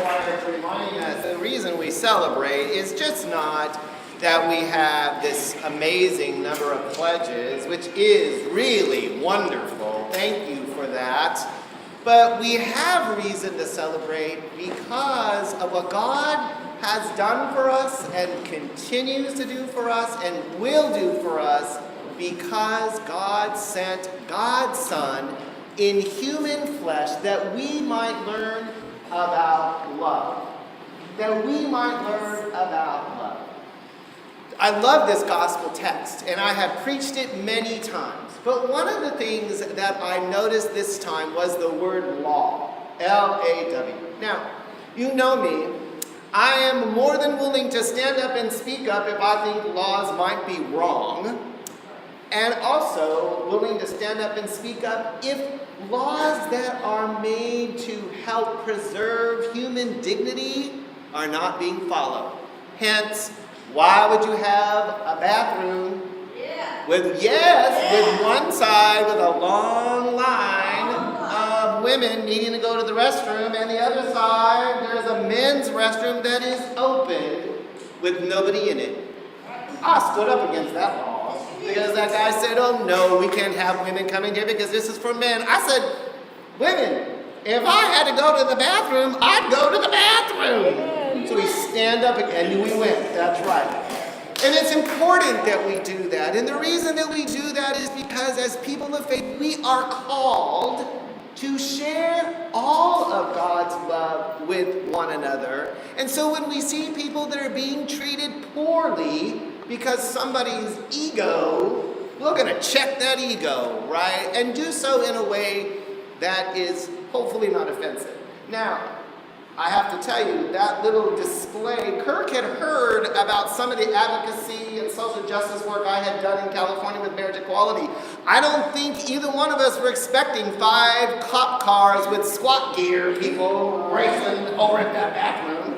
choir for reminding us the reason we celebrate is just not that we have this amazing number of pledges, which is really wonderful. Thank you for that. But we have reason to celebrate because of what God has done for us and continues to do for us and will do for us, because God sent God's Son in human flesh that we might learn about love. That we might learn about love. I love this gospel text, and I have preached it many times. But one of the things that I noticed this time was the word law. L-A-W. Now, you know me. I am more than willing to stand up and speak up if I think laws might be wrong. And also willing to stand up and speak up if laws that are made to help preserve human dignity are not being followed. Hence, why would you have a bathroom with one side with a long line of women needing to go to the restroom, and the other side there's a men's restroom that is open with nobody in it? I stood up against that law. Because that guy said, oh no, we can't have women coming here because this is for men. I said, women, if I had to go to the bathroom, I'd go to the bathroom. So we stand up and we went, that's right. And it's important that we do that. And the reason that we do that is because as people of faith, we are called to share all of God's love with one another. And so when we see people that are being treated poorly, because somebody's ego, we're going to check that ego, right? And do so in a way that is hopefully not offensive. Now, I have to tell you, that little display, Kirk had heard about some of the advocacy and social justice work I had done in California with marriage equality. I don't think either one of us were expecting 5 cop cars with SWAT gear people racing over at that bathroom.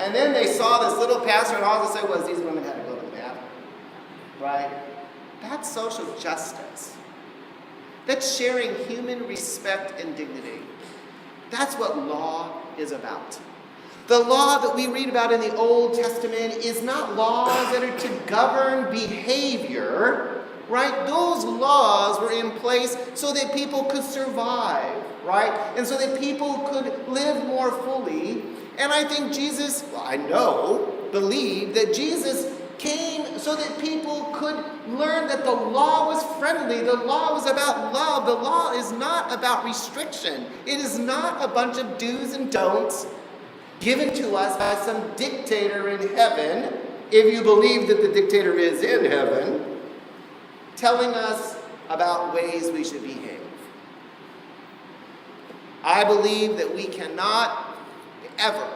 And then they saw this little pastor, and all they said was, these women had to go to the bathroom. Right? That's social justice. That's sharing human respect and dignity. That's what law is about. The law that we read about in the Old Testament is not laws that are to govern behavior, right? Those laws were in place so that people could survive, right? And so that people could live more fully. And I think Jesus, believed that Jesus came so that people could learn that the law was friendly. The law was about love. The law is not about restriction. It is not a bunch of do's and don'ts given to us by some dictator in heaven, if you believe that the dictator is in heaven, telling us about ways we should behave. I believe that we cannot ever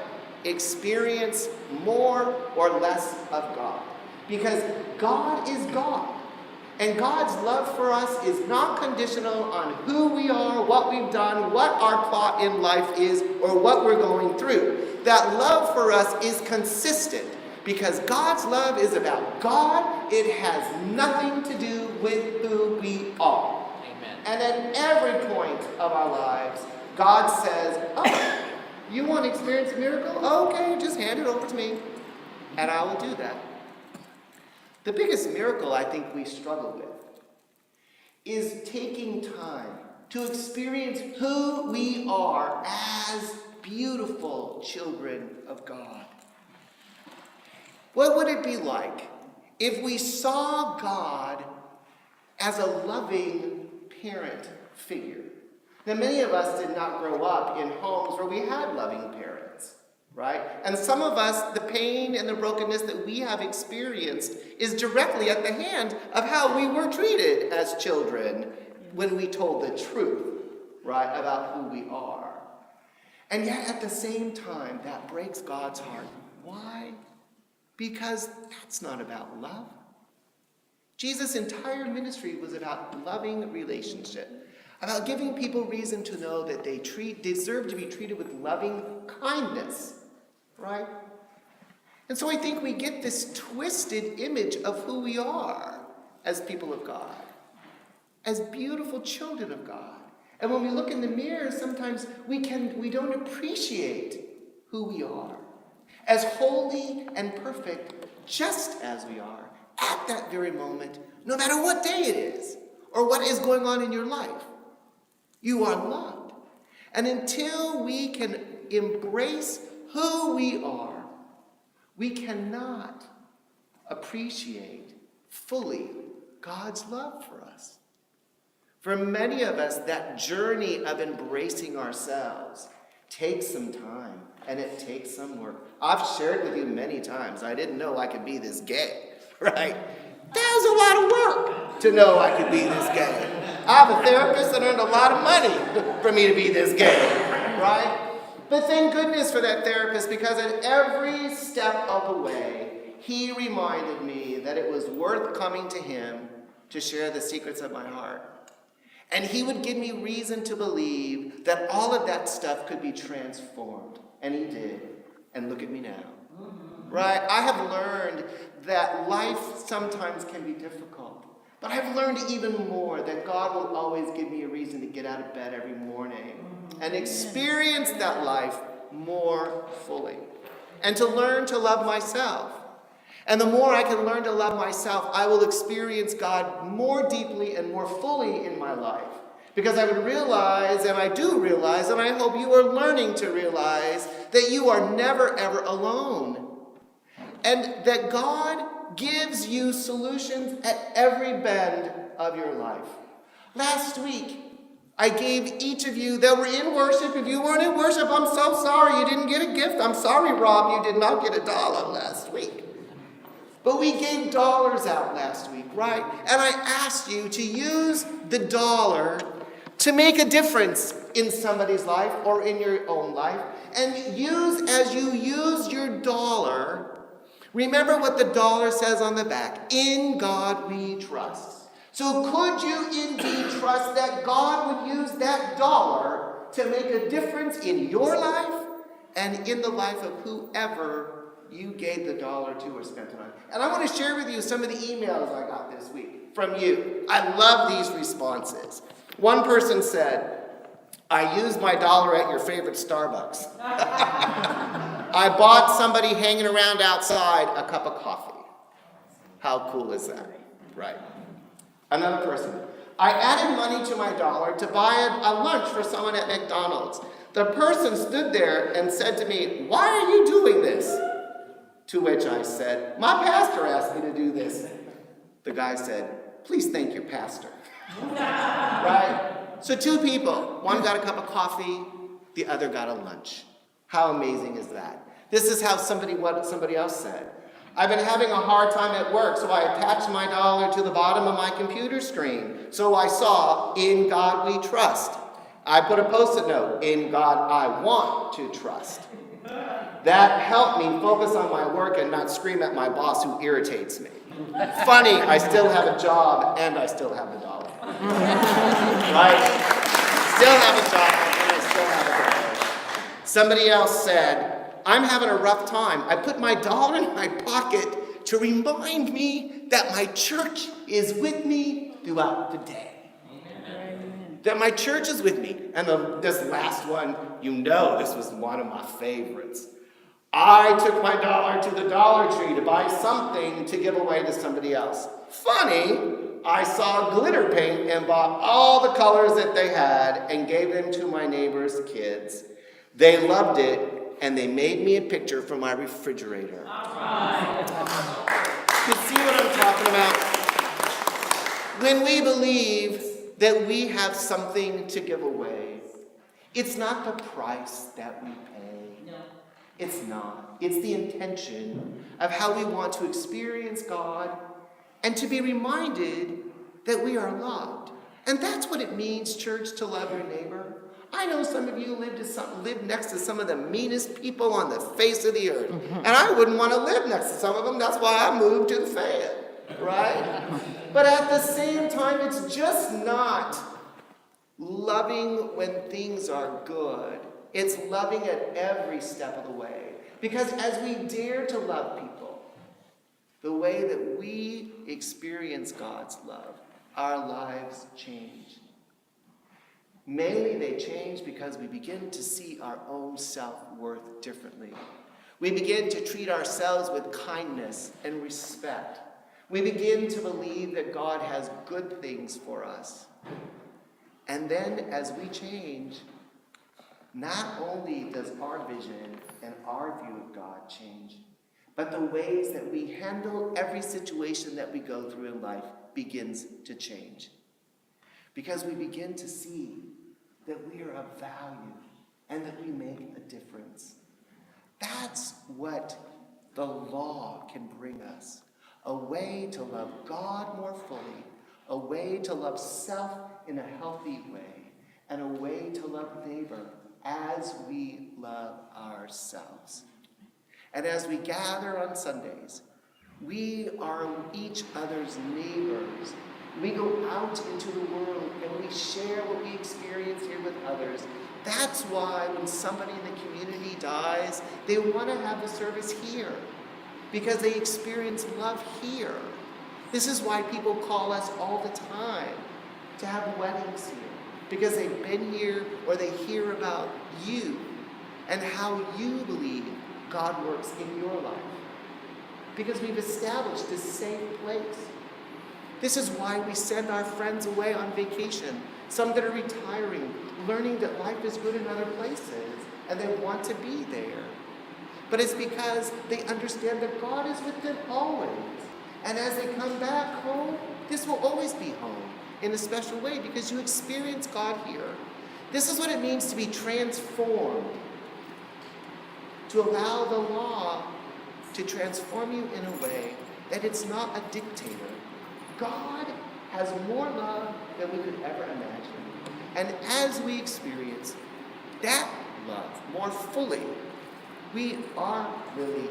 experience more or less of God. Because God is God. And God's love for us is not conditional on who we are, what we've done, what our plot in life is, or what we're going through. That love for us is consistent. Because God's love is about God. It has nothing to do with who we are. Amen. And at every point of our lives, God says, oh, you want to experience a miracle? Okay, just hand it over to me, and I will do that. The biggest miracle I think we struggle with is taking time to experience who we are as beautiful children of God. What would it be like if we saw God as a loving parent figure? Now, many of us did not grow up in homes where we had loving parents, right? And some of us, the pain and the brokenness that we have experienced is directly at the hand of how we were treated as children when we told the truth, right, about who we are. And yet, at the same time, that breaks God's heart. Why? Because that's not about love. Jesus' entire ministry was about loving relationship. About giving people reason to know that they deserve to be treated with loving kindness, right? And so I think we get this twisted image of who we are as people of God, as beautiful children of God. And when we look in the mirror, sometimes we don't appreciate who we are, as holy and perfect just as we are at that very moment, no matter what day it is or what is going on in your life. You are loved. And until we can embrace who we are, we cannot appreciate fully God's love for us. For many of us, that journey of embracing ourselves takes some time and it takes some work. I've shared with you many times, I didn't know I could be this gay, right? That was a lot of work to know I could be this gay. I have a therapist that earned a lot of money for me to be this gay, right? But thank goodness for that therapist, because at every step of the way, he reminded me that it was worth coming to him to share the secrets of my heart. And he would give me reason to believe that all of that stuff could be transformed. And he did. And look at me now. Right? I have learned that life sometimes can be difficult. But I've learned even more that God will always give me a reason to get out of bed every morning and experience that life more fully. And to learn to love myself. And the more I can learn to love myself, I will experience God more deeply and more fully in my life. Because I would realize, and I do realize, and I hope you are learning to realize, that you are never, ever alone. And that God gives you solutions at every bend of your life. Last week, I gave each of you that were in worship. If you weren't in worship, I'm so sorry you didn't get a gift. I'm sorry, Rob, you did not get $1 last week. But we gave dollars out last week, right? And I asked you to use the dollar to make a difference in somebody's life or in your own life. And as you use your dollar, remember what the dollar says on the back. In God we trust. So could you indeed trust that God would use that dollar to make a difference in your life and in the life of whoever you gave the dollar to or spent it on? And I want to share with you some of the emails I got this week from you. I love these responses. One person said, I used my dollar at your favorite Starbucks. I bought somebody hanging around outside a cup of coffee. How cool is that? Right. Another person, I added money to my dollar to buy a lunch for someone at McDonald's. The person stood there and said to me, why are you doing this? To which I said, my pastor asked me to do this. The guy said, please thank your pastor. Right? So 2 people, one got a cup of coffee, the other got a lunch. How amazing is that? This is how what somebody else said. I've been having a hard time at work, so I attached my dollar to the bottom of my computer screen. So I saw, in God we trust. I put a post-it note, in God I want to trust. That helped me focus on my work and not scream at my boss who irritates me. Funny, I still have a job and I still have the dollar. Right? Still have a job and I still have a dollar. Somebody else said, I'm having a rough time. I put my dollar in my pocket to remind me that my church is with me throughout the day. Amen. That my church is with me. And this last one, this was one of my favorites. I took my dollar to the Dollar Tree to buy something to give away to somebody else. Funny, I saw glitter paint and bought all the colors that they had and gave them to my neighbor's kids. They loved it, and they made me a picture for my refrigerator. You see what I'm talking about? When we believe that we have something to give away, it's not the price that we pay. No. It's not. It's the intention of how we want to experience God and to be reminded that we are loved. And that's what it means, church, to love your neighbor. I know some of you live next to some of the meanest people on the face of the earth. And I wouldn't want to live next to some of them. That's why I moved to the Fayette, right? But at the same time, it's just not loving when things are good. It's loving at every step of the way. Because as we dare to love people, the way that we experience God's love, our lives change. Mainly they change because we begin to see our own self-worth differently. We begin to treat ourselves with kindness and respect. We begin to believe that God has good things for us. And then as we change, not only does our vision and our view of God change, but the ways that we handle every situation that we go through in life begins to change. Because we begin to see that we are of value and that we make a difference. That's what the law can bring us. A way to love God more fully, a way to love self in a healthy way, and a way to love neighbor as we love ourselves. And as we gather on Sundays, we are each other's neighbors. We go out into the world and we share what we experience here with others. That's why when somebody in the community dies, they want to have the service here, because they experience love here. This is why people call us all the time to have weddings here, because they've been here or they hear about you and how you believe God works in your life. Because we've established this safe place. This is why we send our friends away on vacation, some that are retiring, learning that life is good in other places, and they want to be there. But it's because they understand that God is with them always. And as they come back home, this will always be home in a special way, because you experience God here. This is what it means to be transformed, to allow the law to transform you in a way that it's not a dictator. God has more love than we could ever imagine. And as we experience that love more fully, we are really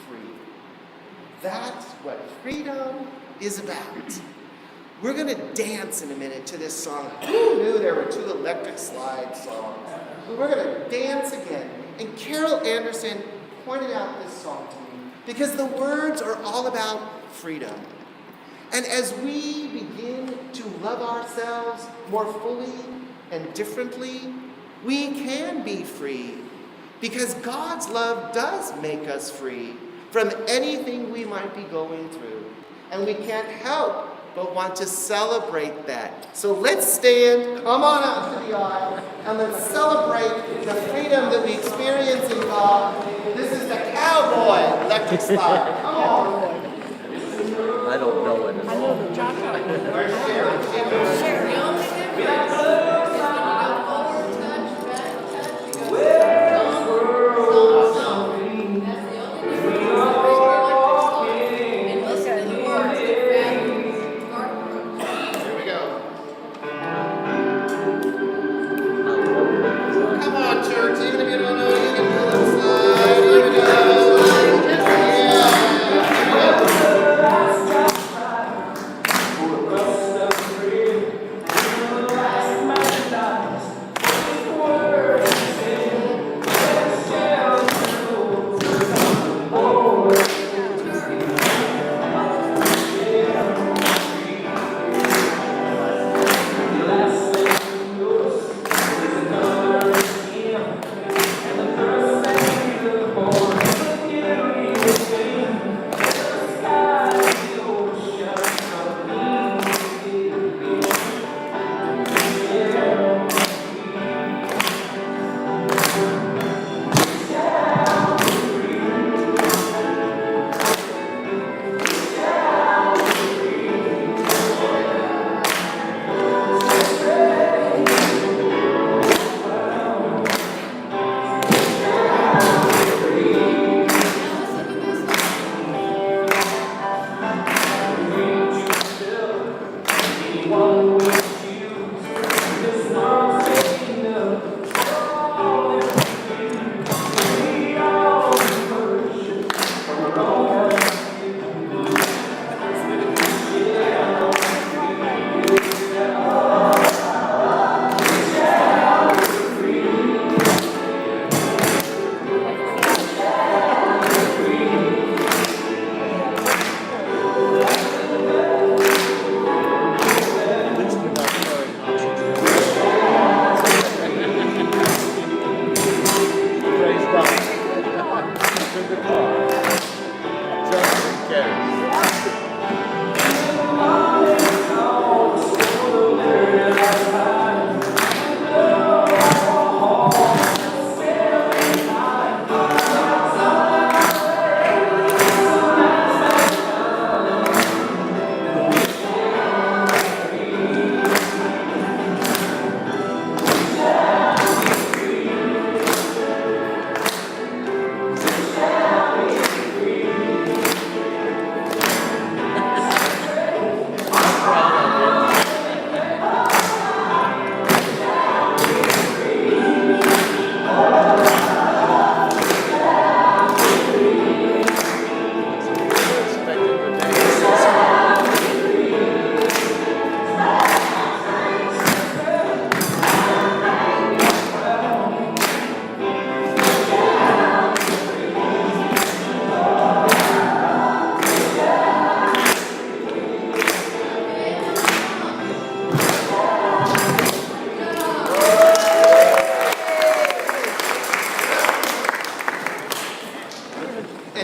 free. That's what freedom is about. We're going to dance in a minute to this song. Who knew there were two electric slide songs? We're going to dance again. And Carol Anderson pointed out this song to me because the words are all about freedom. And as we begin to love ourselves more fully and differently, we can be free, because God's love does make us free from anything we might be going through. And we can't help but want to celebrate that. So let's stand, come on out to the aisle, and let's celebrate the freedom that we experience in God. This is the Cowboy Electric Slide. Come on. I don't know it. I know the Joshua. Where's Sharon? Sharon. The only difference is when you go forward, touch, back, touch, you go stomp, stomp, stomp. That's the only difference. It's a regular electric slide. And listen to the words get faster. Here we go. Come on, church. Even if you don't know, you can pull inside. Here we go. Yeah.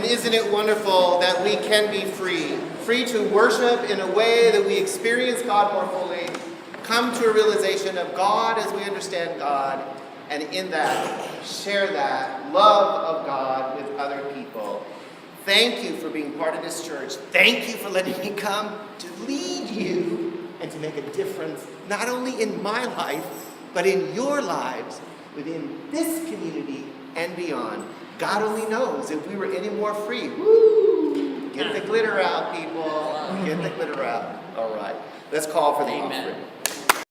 isn't it wonderful that we can be free? Free to worship in a way that we experience God more fully, come to a realization of God as we understand God, and in that, share that love of God with other people. Thank you for being part of this church. Thank you for letting me come to lead you and to make a difference, not only in my life, but in your lives, within this community and beyond. God only knows if we were any more free. Woo! Get the glitter out, people. Get the glitter out. All right. Let's call for the offering.